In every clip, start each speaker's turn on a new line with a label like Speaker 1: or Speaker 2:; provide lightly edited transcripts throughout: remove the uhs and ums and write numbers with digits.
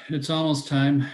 Speaker 1: It's almost time.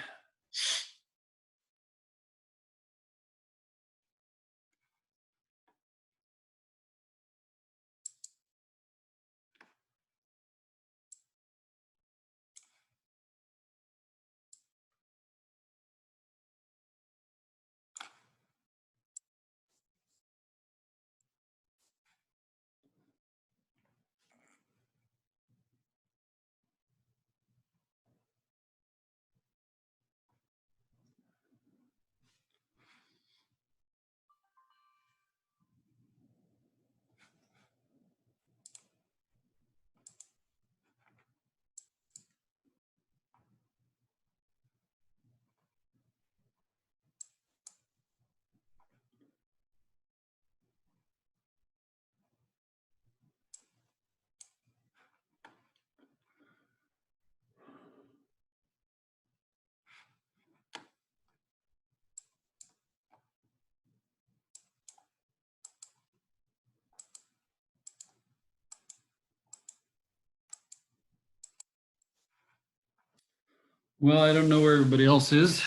Speaker 1: Well, I don't know where everybody else is.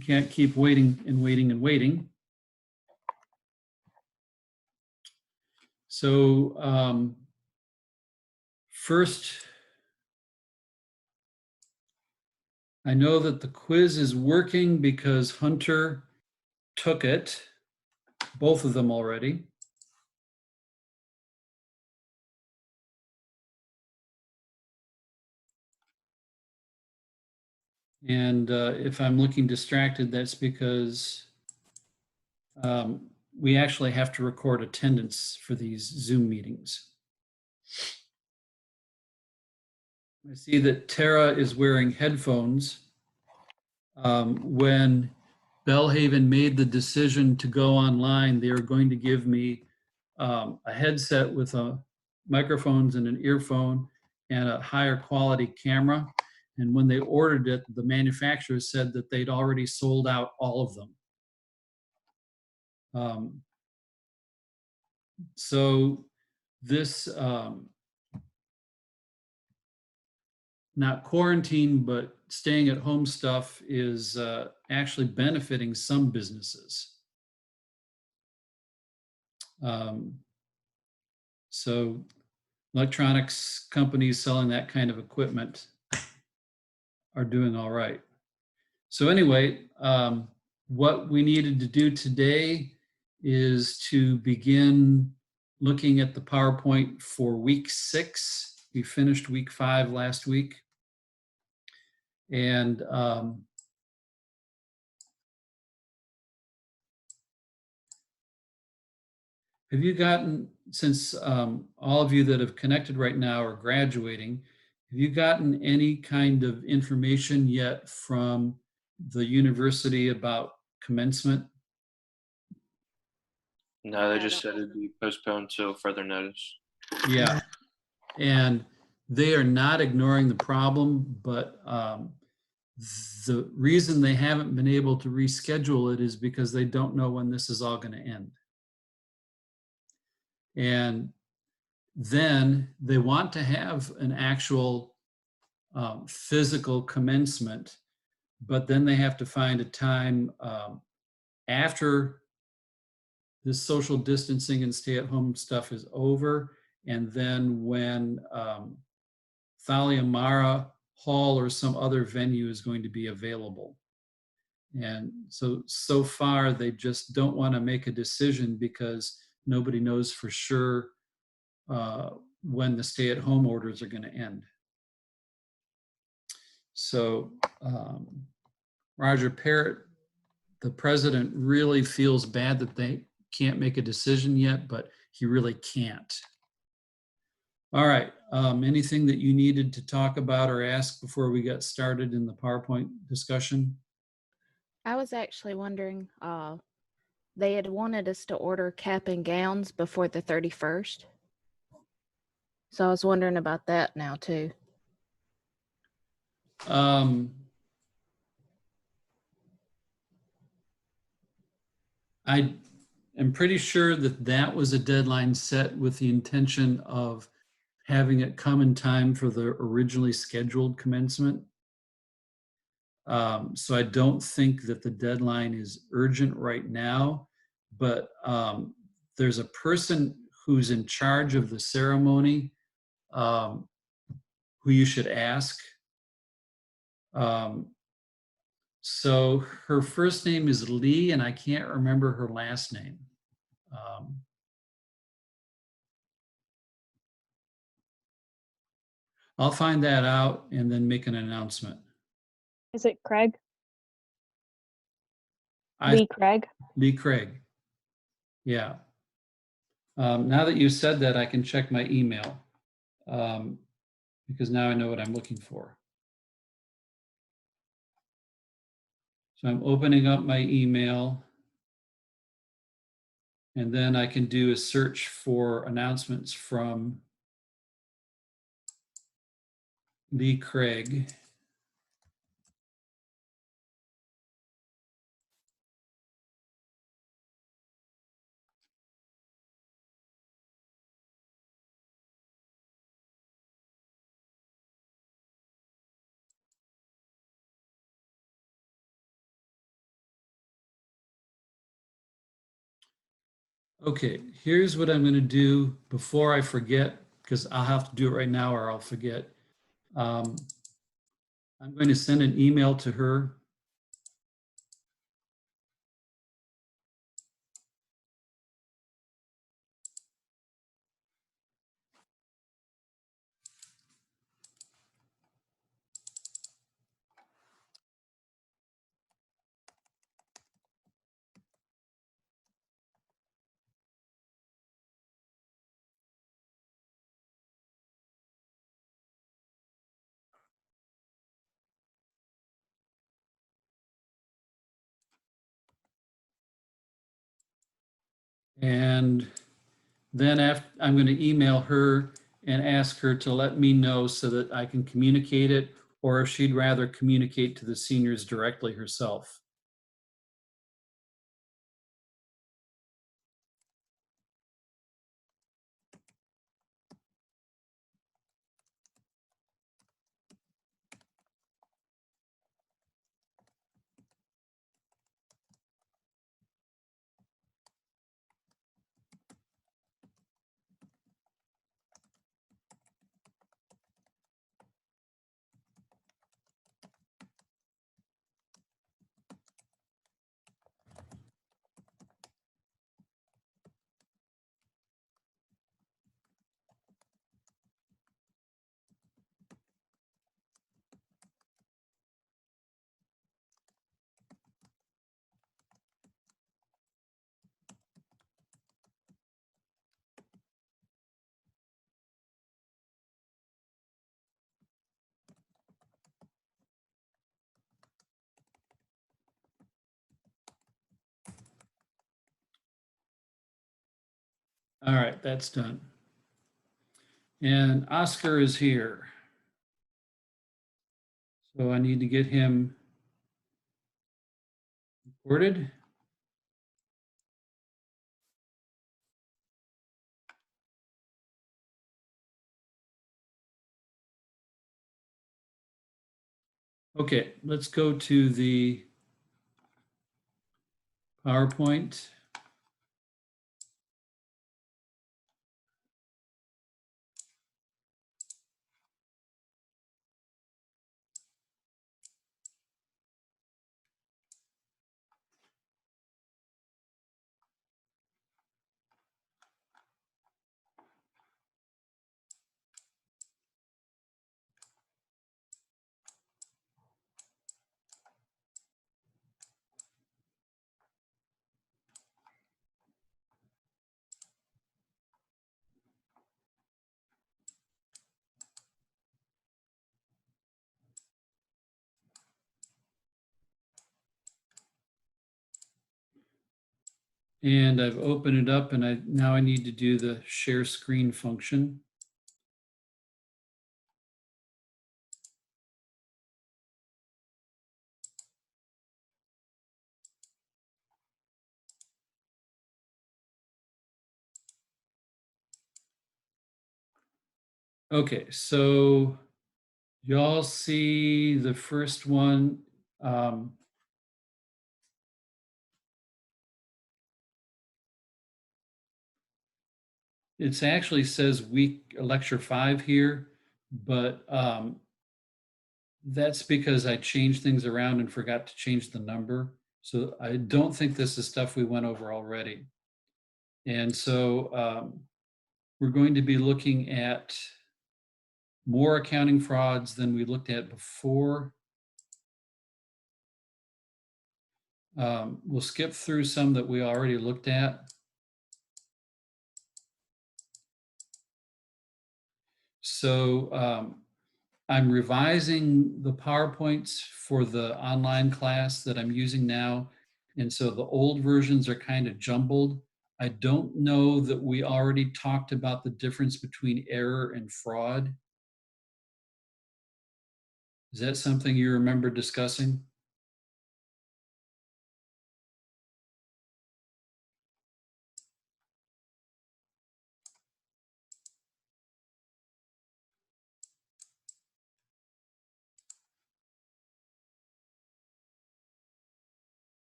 Speaker 1: Can't keep waiting and waiting and waiting. So first, I know that the quiz is working because Hunter took it, both of them already. And if I'm looking distracted, that's because we actually have to record attendance for these Zoom meetings. I see that Tara is wearing headphones. When Bellhaven made the decision to go online, they are going to give me a headset with microphones and an earphone and a higher quality camera. And when they ordered it, the manufacturer said that they'd already sold out all of them. So this, not quarantine, but staying at home stuff is actually benefiting some businesses. So electronics companies selling that kind of equipment are doing all right. So anyway, what we needed to do today is to begin looking at the PowerPoint for week 6. We finished week 5 last week. And have you gotten, since all of you that have connected right now are graduating, have you gotten any kind of information yet from the university about commencement?
Speaker 2: No, they just said it'd be postponed till further notice.
Speaker 1: Yeah, and they are not ignoring the problem, but the reason they haven't been able to reschedule it is because they don't know when this is all going to end. And then they want to have an actual physical commencement, but then they have to find a time after this social distancing and stay-at-home stuff is over, and then when Thalia Mara Hall or some other venue is going to be available. And so far, they just don't want to make a decision because nobody knows for sure when the stay-at-home orders are going to end. So Roger Parrott, the president, really feels bad that they can't make a decision yet, but he really can't. All right, anything that you needed to talk about or ask before we got started in the PowerPoint discussion?
Speaker 3: I was actually wondering, they had wanted us to order cap and gowns before the 31st. So I was wondering about that now too.
Speaker 1: I am pretty sure that that was a deadline set with the intention of having it come in time for the originally scheduled commencement. So I don't think that the deadline is urgent right now, but there's a person who's in charge of the ceremony um, who you should ask. Um, so her first name is Lee, and I can't remember her last name. Um, I'll find that out and then make an announcement.
Speaker 4: Is it Craig?
Speaker 1: I,
Speaker 4: Lee Craig?
Speaker 1: Lee Craig. Yeah. Now that you said that, I can check my email because now I know what I'm looking for. So I'm opening up my email, and then I can do a search for announcements from Lee Craig. Okay, here's what I'm going to do before I forget, because I'll have to do it right now or I'll forget. I'm going to send an email to her. And then I'm going to email her and ask her to let me know so that I can communicate it, or if she'd rather communicate to the seniors directly herself. All right, that's done. And Oscar is here. So I need to get him recorded. Okay, let's go to the PowerPoint. And I've opened it up, and now I need to do the share screen function. Okay, so y'all see the first one Um, It actually says week lecture 5 here, but that's because I changed things around and forgot to change the number. So I don't think this is stuff we went over already. And so we're going to be looking at more accounting frauds than we looked at before. We'll skip through some that we already looked at. So I'm revising the PowerPoints for the online class that I'm using now. And so the old versions are kind of jumbled. I don't know that we already talked about the difference between error and fraud. Is that something you remember discussing?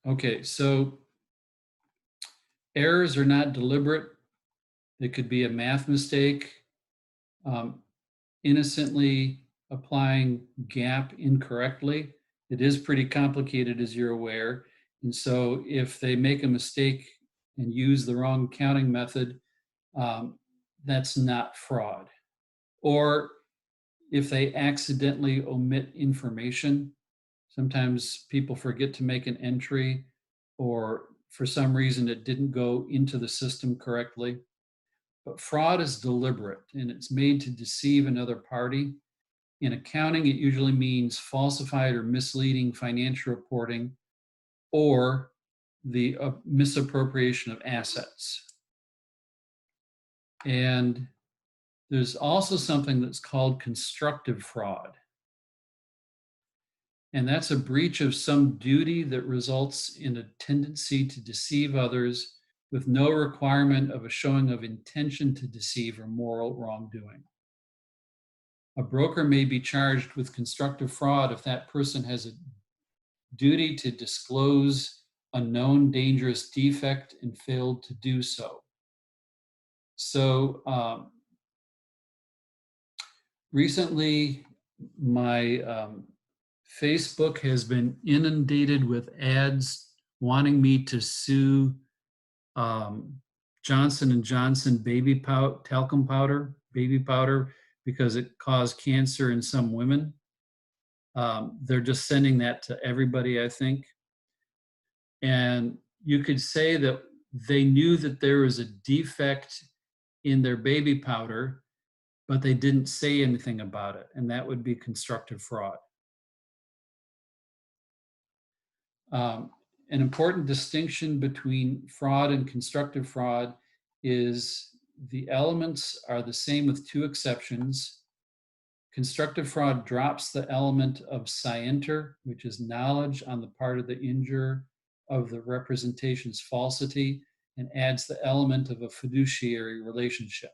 Speaker 1: Okay, so errors are not deliberate. It could be a math mistake, innocently applying GAAP incorrectly. It is pretty complicated, as you're aware. And so if they make a mistake and use the wrong counting method, that's not fraud. Or if they accidentally omit information, sometimes people forget to make an entry, or for some reason it didn't go into the system correctly. But fraud is deliberate and it's made to deceive another party. In accounting, it usually means falsified or misleading financial reporting or the misappropriation of assets. And there's also something that's called constructive fraud. And that's a breach of some duty that results in a tendency to deceive others with no requirement of a showing of intention to deceive or moral wrongdoing. A broker may be charged with constructive fraud if that person has a duty to disclose a known dangerous defect and failed to do so. So recently, my Facebook has been inundated with ads wanting me to sue Johnson & Johnson talcum powder, baby powder, because it caused cancer in some women. They're just sending that to everybody, I think. And you could say that they knew that there was a defect in their baby powder, but they didn't say anything about it. And that would be constructive fraud. An important distinction between fraud and constructive fraud is the elements are the same with two exceptions. Constructive fraud drops the element of scienter, which is knowledge on the part of the injurer of the representation's falsity, and adds the element of a fiduciary relationship.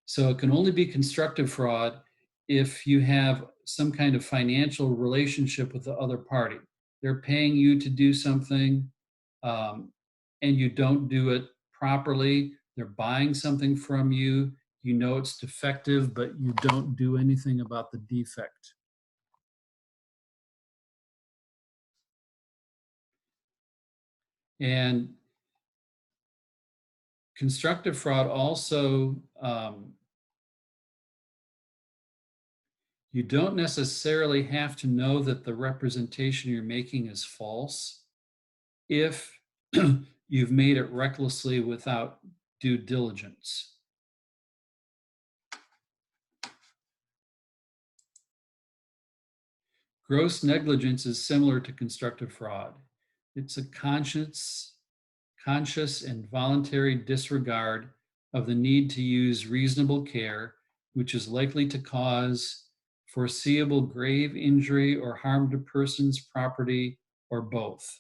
Speaker 1: So it can only be constructive fraud if you have some kind of financial relationship with the other party. They're paying you to do something and you don't do it properly. They're buying something from you. You know it's defective, but you don't do anything about the defect. And constructive fraud also, you don't necessarily have to know that the representation you're making is false if you've made it recklessly without due diligence. Gross negligence is similar to constructive fraud. It's a conscious and voluntary disregard of the need to use reasonable care, which is likely to cause foreseeable grave injury or harm to persons, property, or both.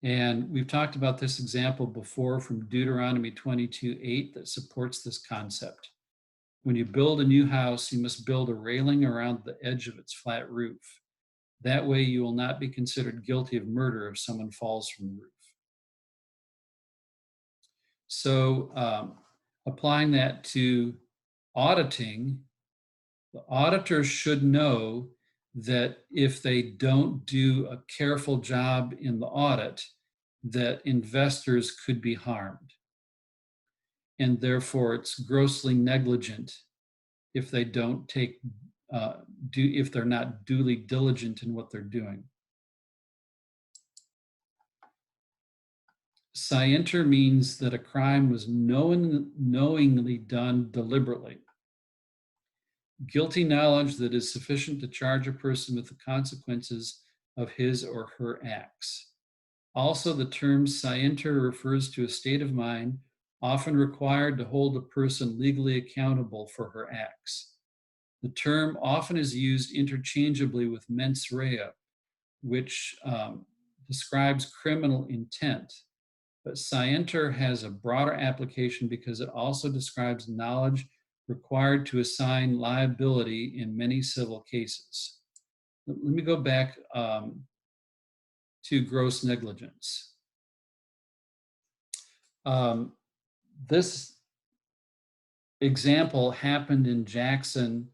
Speaker 1: And we've talked about this example before from Deuteronomy 22:8 that supports this concept. When you build a new house, you must build a railing around the edge of its flat roof. That way you will not be considered guilty of murder if someone falls from the roof. So applying that to auditing, the auditor should know that if they don't do a careful job in the audit, that investors could be harmed. And therefore it's grossly negligent if they don't take, if they're not duly diligent in what they're doing. Scienter means that a crime was knowingly done deliberately. Guilty knowledge that is sufficient to charge a person with the consequences of his or her acts. Also, the term scienter refers to a state of mind often required to hold a person legally accountable for her acts. The term often is used interchangeably with mens rea, which describes criminal intent. But scienter has a broader application because it also describes knowledge required to assign liability in many civil cases. Let me go back to gross negligence. This example happened in Jackson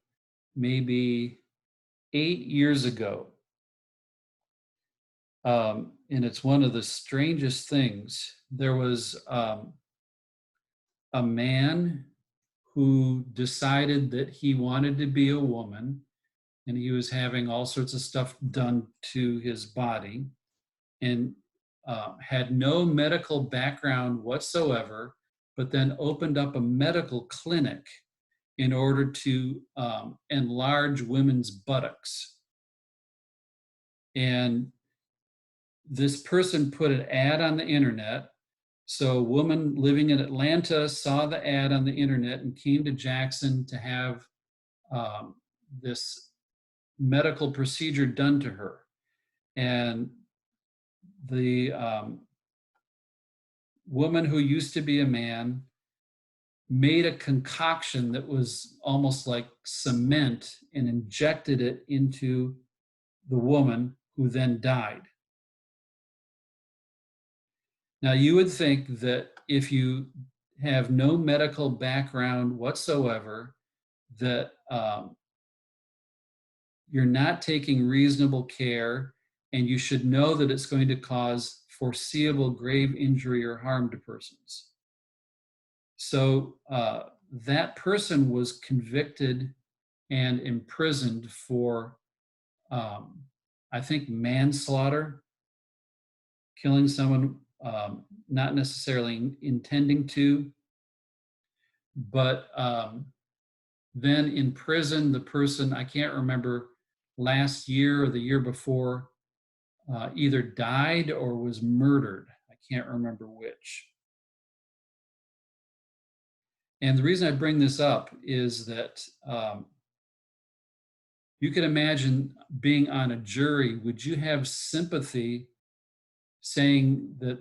Speaker 1: maybe 8 years ago. And it's one of the strangest things. There was a man who decided that he wanted to be a woman, and he was having all sorts of stuff done to his body, and had no medical background whatsoever, but then opened up a medical clinic in order to enlarge women's buttocks. And this person put an ad on the internet. So a woman living in Atlanta saw the ad on the internet and came to Jackson to have this medical procedure done to her. And the woman who used to be a man made a concoction that was almost like cement and injected it into the woman, who then died. Now, you would think that if you have no medical background whatsoever, that you're not taking reasonable care, and you should know that it's going to cause foreseeable grave injury or harm to persons. So that person was convicted and imprisoned for, I think, manslaughter, killing someone not necessarily intending to, but then in prison, the person, I can't remember, last year or the year before, either died or was murdered. I can't remember which. And the reason I bring this up is that you can imagine being on a jury. Would you have sympathy saying that,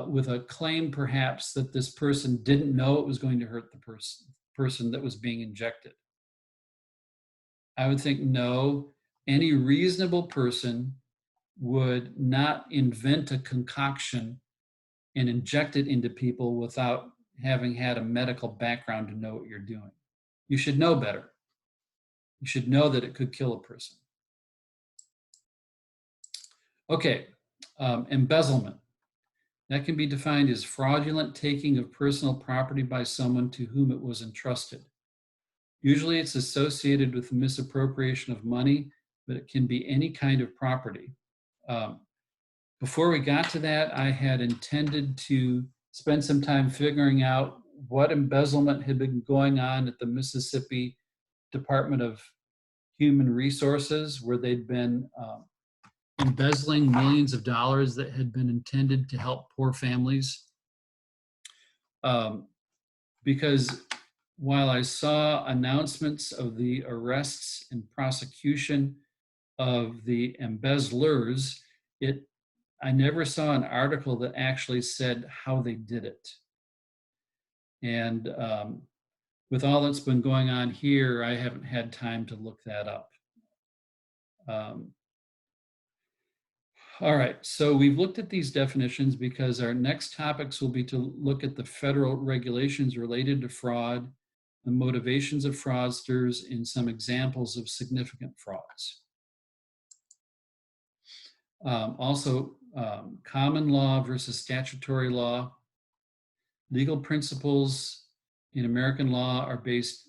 Speaker 1: with a claim perhaps that this person didn't know it was going to hurt the person that was being injected? I would think no. Any reasonable person would not invent a concoction and inject it into people without having had a medical background to know what you're doing. You should know better. You should know that it could kill a person. Okay, embezzlement. That can be defined as fraudulent taking of personal property by someone to whom it was entrusted. Usually it's associated with the misappropriation of money, but it can be any kind of property. Before we got to that, I had intended to spend some time figuring out what embezzlement had been going on at the Mississippi Department of Human Resources, where they'd been embezzling millions of dollars that had been intended to help poor families. Because while I saw announcements of the arrests and prosecution of the embezzlers, I never saw an article that actually said how they did it. And with all that's been going on here, I haven't had time to look that up. All right, so we've looked at these definitions because our next topics will be to look at the federal regulations related to fraud, the motivations of fraudsters, and some examples of significant frauds. Also, common law versus statutory law. Legal principles in American law are based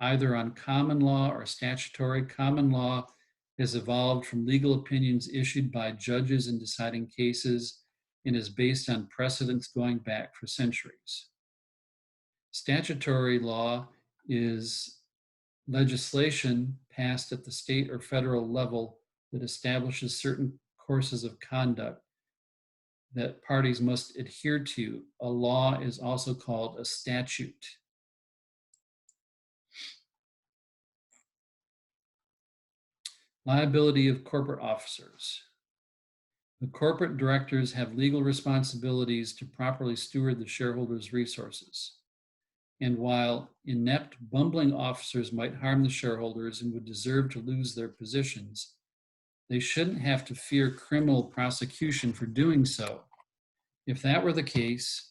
Speaker 1: either on common law or statutory. Common law has evolved from legal opinions issued by judges in deciding cases and is based on precedents going back for centuries. Statutory law is legislation passed at the state or federal level that establishes certain courses of conduct that parties must adhere to. A law is also called a statute. Liability of corporate officers. The corporate directors have legal responsibilities to properly steward the shareholders' resources. And while inept, bumbling officers might harm the shareholders and would deserve to lose their positions, they shouldn't have to fear criminal prosecution for doing so. If that were the case,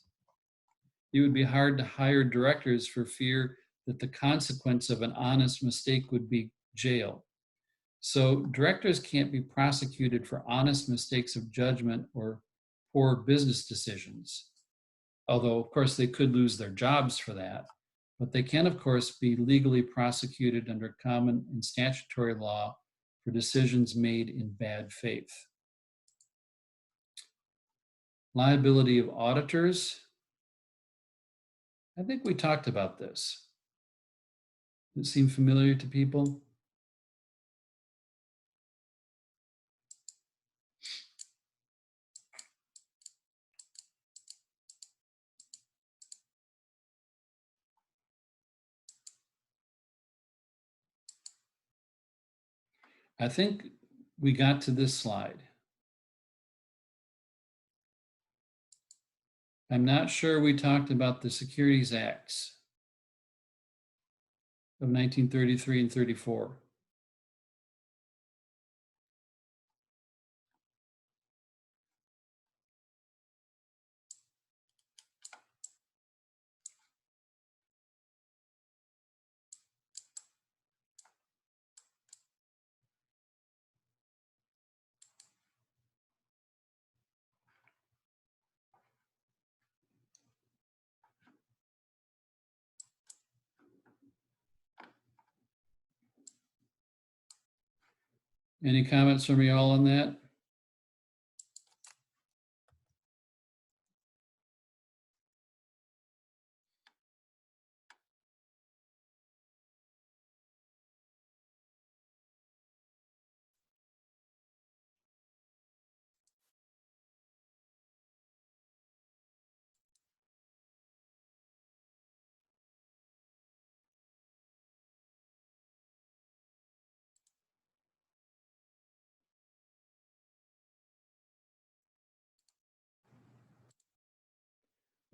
Speaker 1: it would be hard to hire directors for fear that the consequence of an honest mistake would be jail. So directors can't be prosecuted for honest mistakes of judgment or poor business decisions. Although, of course, they could lose their jobs for that. But they can, of course, be legally prosecuted under common and statutory law for decisions made in bad faith. Liability of auditors. I think we talked about this. Does it seem familiar to people? I think we got to this slide. I'm not sure we talked about the Securities Acts of 1933 and 34. Any comments from you all on that?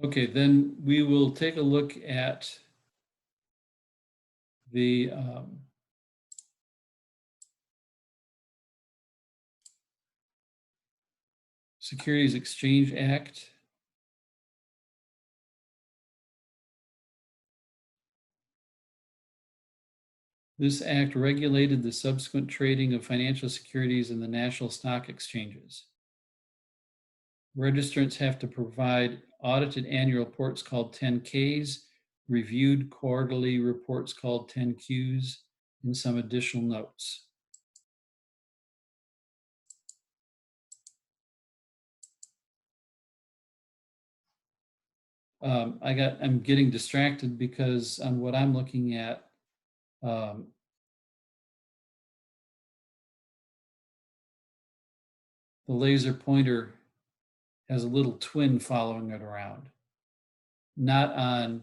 Speaker 1: Okay, then we will take a look at the Securities Exchange Act. This act regulated the subsequent trading of financial securities in the national stock exchanges. Registrants have to provide audited annual reports called 10-Ks, reviewed quarterly reports called 10-Qs, and some additional notes. I'm getting distracted because on what I'm looking at, the laser pointer has a little twin following it around. Not on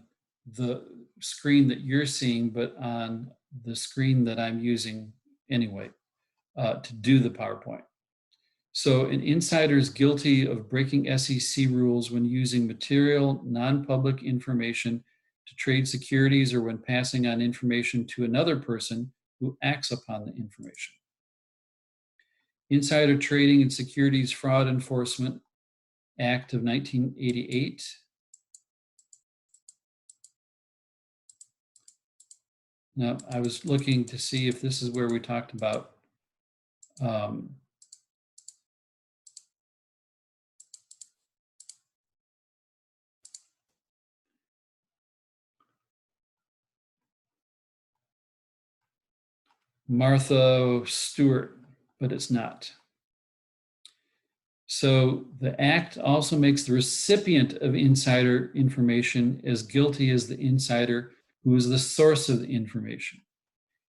Speaker 1: the screen that you're seeing, but on the screen that I'm using anyway to do the PowerPoint. So an insider is guilty of breaking SEC rules when using material, non-public information to trade securities or when passing on information to another person who acts upon the information. Insider Trading and Securities Fraud Enforcement Act of 1988. Now, I was looking to see if this is where we talked about Martha Stewart, but it's not. So the act also makes the recipient of insider information as guilty as the insider who is the source of the information.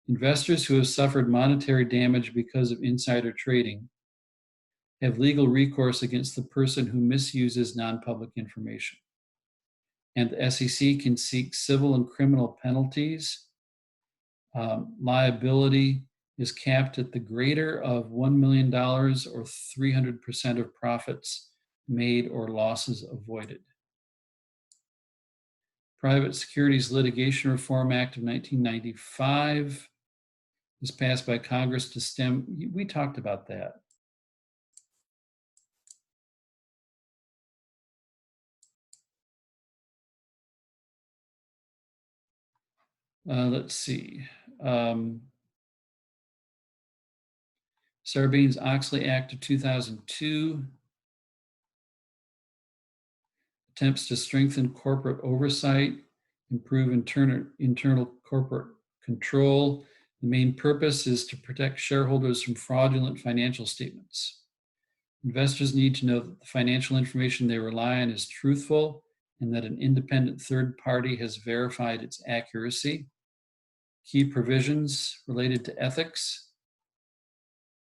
Speaker 1: Investors who have suffered monetary damage because of insider trading have legal recourse against the person who misuses non-public information. And the SEC can seek civil and criminal penalties. Liability is capped at the greater of $1 million or 300% of profits made or losses avoided. Private Securities Litigation Reform Act of 1995 was passed by Congress to stem, we talked about that. Let's see. Sarbanes-Oxley Act of 2002 attempts to strengthen corporate oversight, improve internal corporate control. The main purpose is to protect shareholders from fraudulent financial statements. Investors need to know that the financial information they rely on is truthful and that an independent third party has verified its accuracy. Key provisions related to ethics.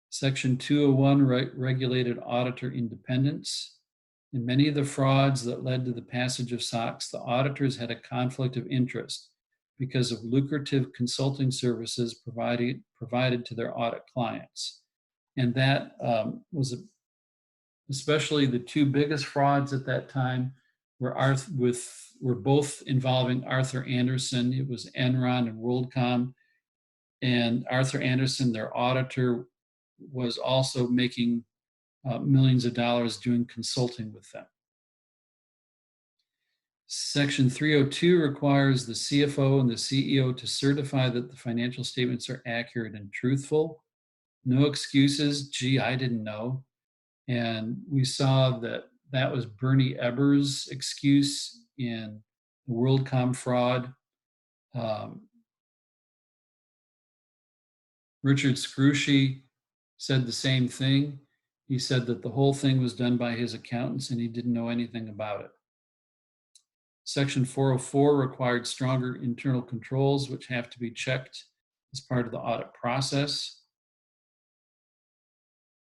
Speaker 1: Section 201 regulated auditor independence. In many of the frauds that led to the passage of SOX, the auditors had a conflict of interest because of lucrative consulting services provided to their audit clients. And that was especially the two biggest frauds at that time were both involving Arthur Andersen. It was Enron and WorldCom. And Arthur Andersen, their auditor, was also making millions of dollars doing consulting with them. Section 302 requires the CFO and the CEO to certify that the financial statements are accurate and truthful. No excuses, gee, I didn't know. And we saw that that was Bernie Ebbers' excuse in the WorldCom fraud. Richard Scrushy said the same thing. He said that the whole thing was done by his accountants and he didn't know anything about it. Section 404 required stronger internal controls, which have to be checked as part of the audit process.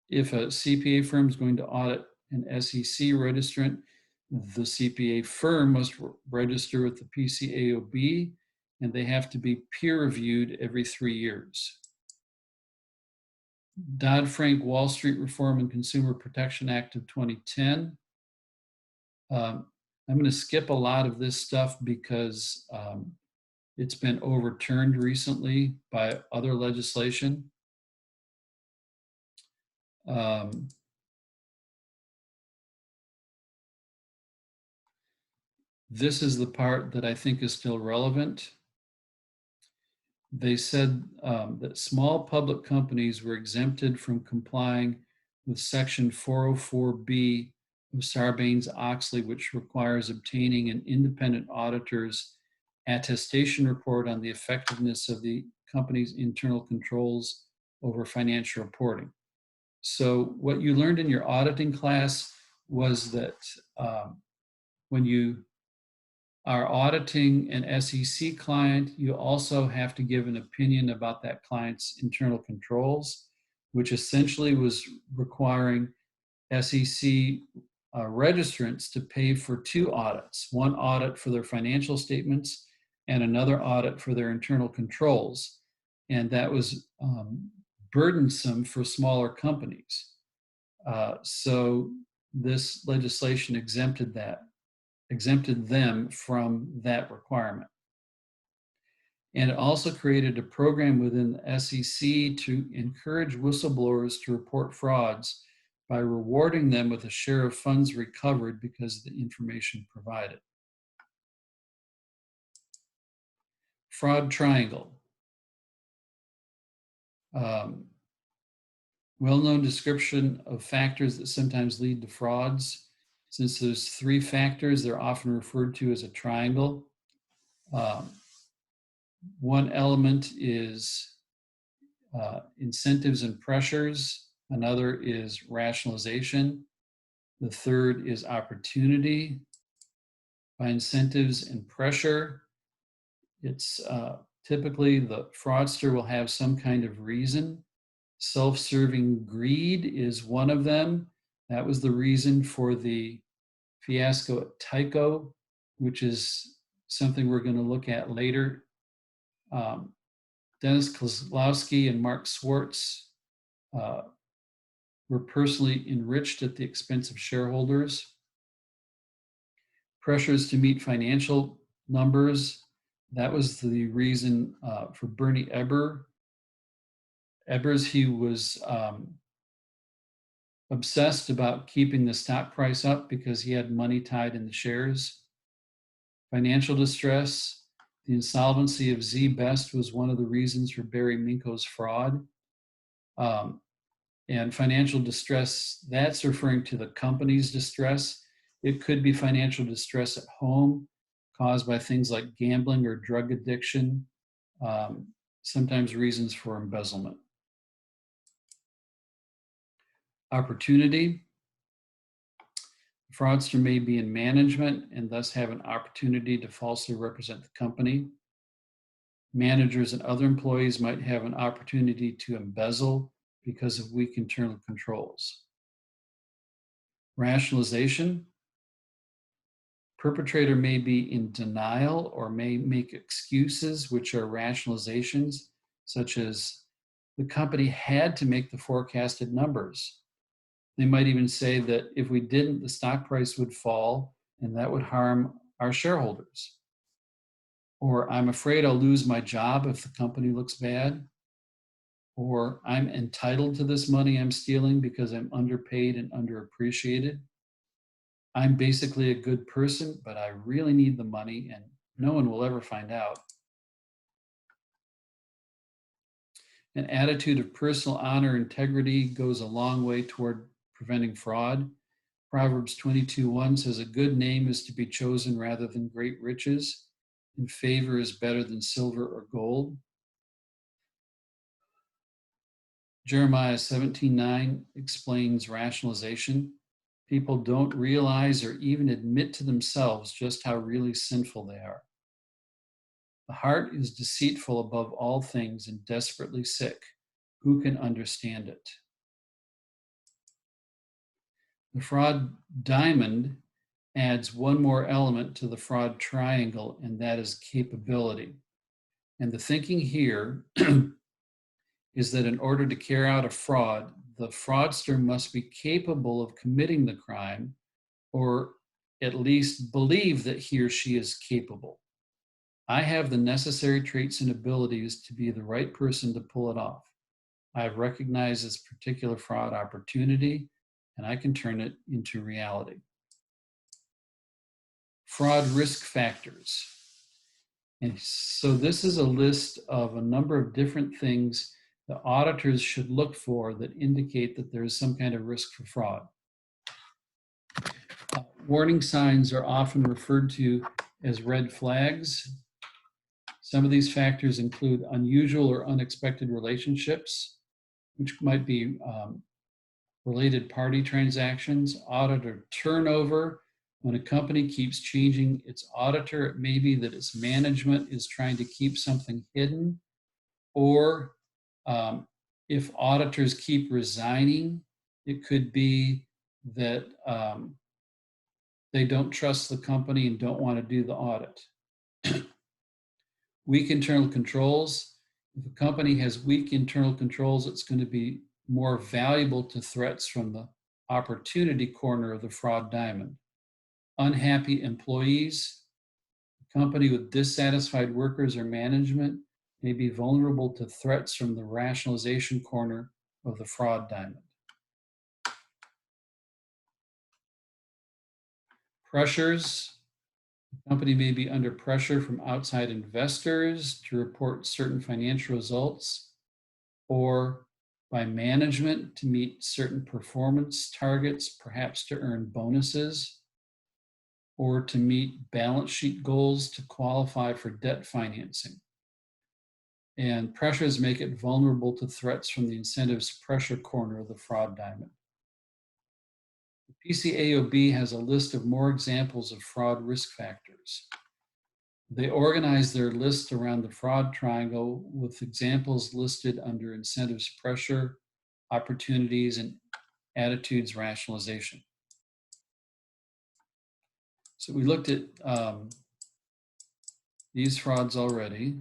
Speaker 1: If a CPA firm is going to audit an SEC registrant, the CPA firm must register with the PCAOB, and they have to be peer reviewed every 3 years. Dodd-Frank Wall Street Reform and Consumer Protection Act of 2010. I'm going to skip a lot of this stuff because it's been overturned recently by other legislation. This is the part that I think is still relevant. They said that small public companies were exempted from complying with Section 404B of Sarbanes-Oxley, which requires obtaining an independent auditor's attestation report on the effectiveness of the company's internal controls over financial reporting. So what you learned in your auditing class was that when you are auditing an SEC client, you also have to give an opinion about that client's internal controls, which essentially was requiring SEC registrants to pay for 2 audits, one audit for their financial statements and another audit for their internal controls. And that was burdensome for smaller companies. So this legislation exempted that. exempted them from that requirement. And it also created a program within the SEC to encourage whistleblowers to report frauds by rewarding them with a share of funds recovered because of the information provided. Fraud triangle. Well-known description of factors that sometimes lead to frauds. Since there's 3 factors, they're often referred to as a triangle. One element is incentives and pressures. Another is rationalization. The third is opportunity. By incentives and pressure, it's typically the fraudster will have some kind of reason. Self-serving greed is one of them. That was the reason for the fiasco at Tyco, which is something we're going to look at later. Dennis Kozlowski and Mark Swartz were personally enriched at the expense of shareholders. Pressures to meet financial numbers. That was the reason for Bernie Ebbers. He was obsessed about keeping the stock price up because he had money tied in the shares. Financial distress. The insolvency of Z Best was one of the reasons for Barry Minko's fraud. And financial distress, that's referring to the company's distress. It could be financial distress at home caused by things like gambling or drug addiction, sometimes reasons for embezzlement. Opportunity. The fraudster may be in management and thus have an opportunity to falsely represent the company. Managers and other employees might have an opportunity to embezzle because of weak internal controls. Rationalization. Perpetrator may be in denial or may make excuses, which are rationalizations, such as the company had to make the forecasted numbers. They might even say that if we didn't, the stock price would fall and that would harm our shareholders. Or I'm afraid I'll lose my job if the company looks bad. Or I'm entitled to this money I'm stealing because I'm underpaid and underappreciated. I'm basically a good person, but I really need the money and no one will ever find out. An attitude of personal honor and integrity goes a long way toward preventing fraud. Proverbs 22:1 says, a good name is to be chosen rather than great riches, and favor is better than silver or gold. Jeremiah 17:9 explains rationalization. People don't realize or even admit to themselves just how really sinful they are. The heart is deceitful above all things and desperately sick. Who can understand it? The fraud diamond adds one more element to the fraud triangle, and that is capability. And the thinking here is that in order to carry out a fraud, the fraudster must be capable of committing the crime, or at least believe that he or she is capable. I have the necessary traits and abilities to be the right person to pull it off. I have recognized this particular fraud opportunity, and I can turn it into reality. Fraud risk factors. And so this is a list of a number of different things the auditors should look for that indicate that there is some kind of risk for fraud. Warning signs are often referred to as red flags. Some of these factors include unusual or unexpected relationships, which might be related party transactions, auditor turnover. When a company keeps changing its auditor, it may be that its management is trying to keep something hidden, or if auditors keep resigning, it could be that they don't trust the company and don't want to do the audit. Weak internal controls. If a company has weak internal controls, it's going to be more valuable to threats from the opportunity corner of the fraud diamond. unhappy employees. A company with dissatisfied workers or management may be vulnerable to threats from the rationalization corner of the fraud diamond. Pressures. The company may be under pressure from outside investors to report certain financial results, or by management to meet certain performance targets, perhaps to earn bonuses, or to meet balance sheet goals to qualify for debt financing. And pressures make it vulnerable to threats from the incentives pressure corner of the fraud diamond. The PCAOB has a list of more examples of fraud risk factors. They organize their list around the fraud triangle with examples listed under incentives pressure, opportunities, and attitudes rationalization. So we looked at these frauds already.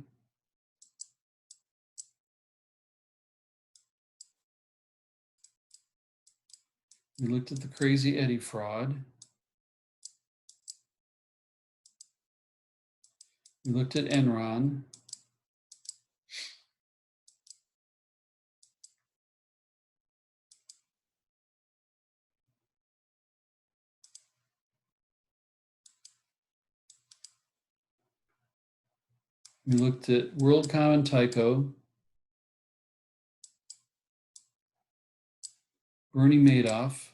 Speaker 1: We looked at the Crazy Eddie fraud. We looked at Enron. We looked at WorldCom and Tyco, Bernie Madoff,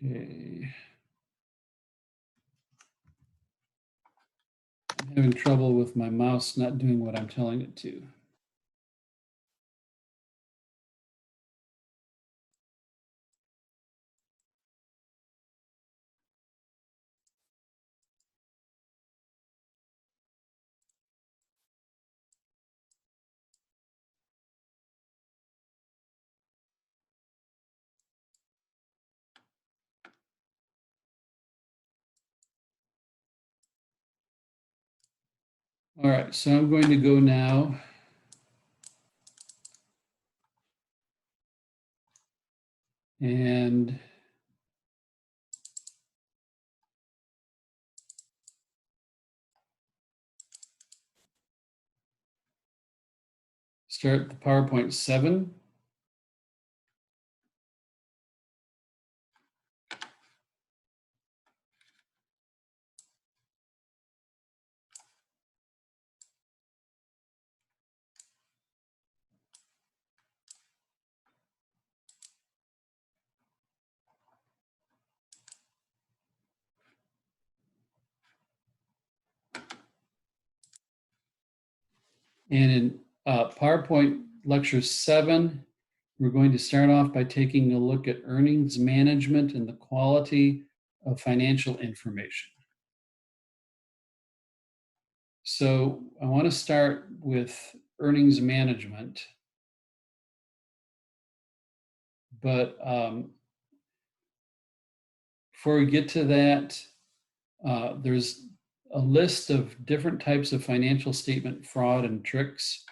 Speaker 1: okay. I'm having trouble with my mouse not doing what I'm telling it to. All right, so I'm going to go now and start the PowerPoint 7. And in PowerPoint Lecture 7, we're going to start off by taking a look at earnings management and the quality of financial information. So I want to start with earnings management, but before we get to that, there's a list of different types of financial statement fraud and tricks.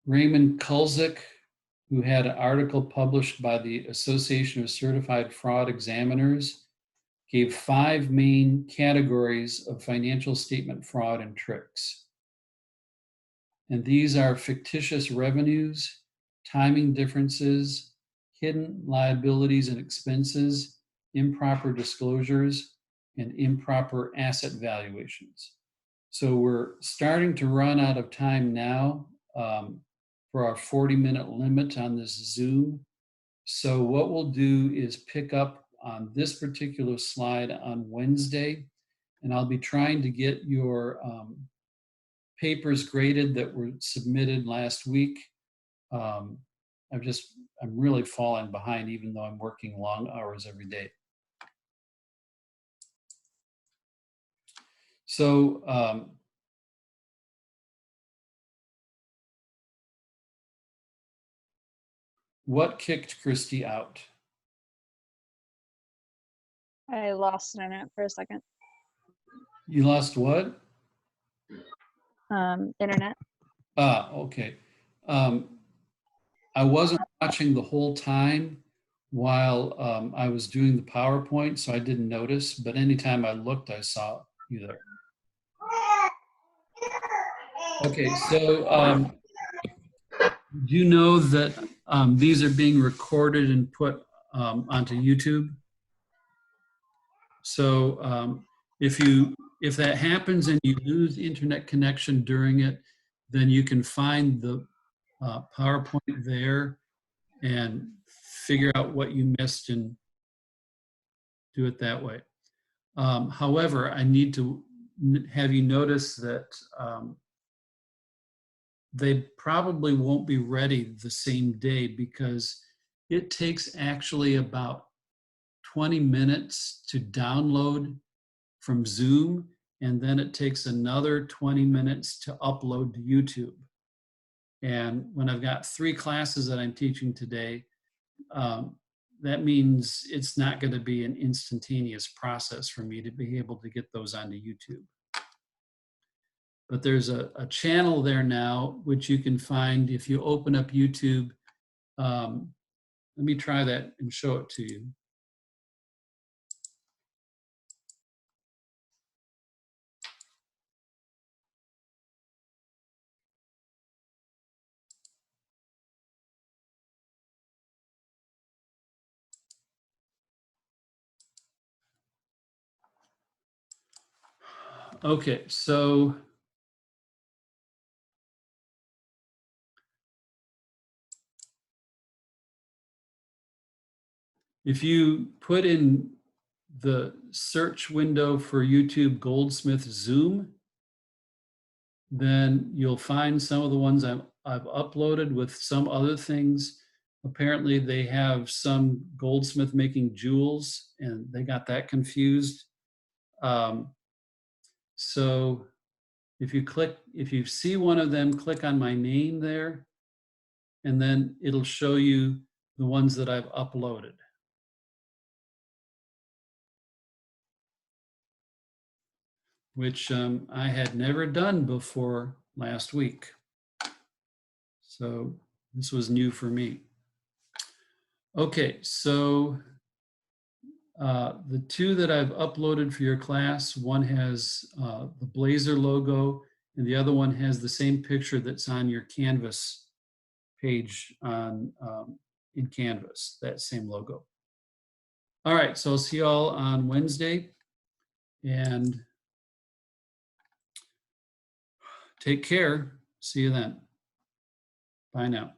Speaker 1: Raymond Kulzik, who had an article published by the Association of Certified Fraud Examiners, gave 5 main categories of financial statement fraud and tricks. And these are fictitious revenues, timing differences, hidden liabilities and expenses, improper disclosures, and improper asset valuations. So we're starting to run out of time now for our 40-minute limit on this Zoom. So what we'll do is pick up on this particular slide on Wednesday, and I'll be trying to get your papers graded that were submitted last week. I'm really falling behind even though I'm working long hours every day. So what kicked Christy out?
Speaker 4: I lost internet for a second.
Speaker 1: You lost what?
Speaker 4: Internet.
Speaker 1: Ah, okay. I wasn't watching the whole time while I was doing the PowerPoint, so I didn't notice, but anytime I looked, I saw you there. Okay, so you know that these are being recorded and put onto YouTube. So if that happens and you lose internet connection during it, then you can find the PowerPoint there and figure out what you missed and do it that way. However, I need to have you notice that they probably won't be ready the same day because it takes actually about 20 minutes to download from Zoom, and then it takes another 20 minutes to upload to YouTube. And when I've got 3 classes that I'm teaching today, that means it's not going to be an instantaneous process for me to be able to get those onto YouTube. But there's a channel there now, which you can find if you open up YouTube. Let me try that and show it to you. Okay, so if you put in the search window for YouTube Goldsmith Zoom, then you'll find some of the ones I've uploaded with some other things. Apparently they have some goldsmith making jewels and they got that confused. So if you see one of them, click on my name there, and then it'll show you the ones that I've uploaded. Which I had never done before last week. So this was new for me. Okay, so the 2 that I've uploaded for your class, one has the Blazer logo and the other one has the same picture that's on your Canvas page on in Canvas, that same logo. All right, so I'll see you all on Wednesday and take care. See you then. Bye now.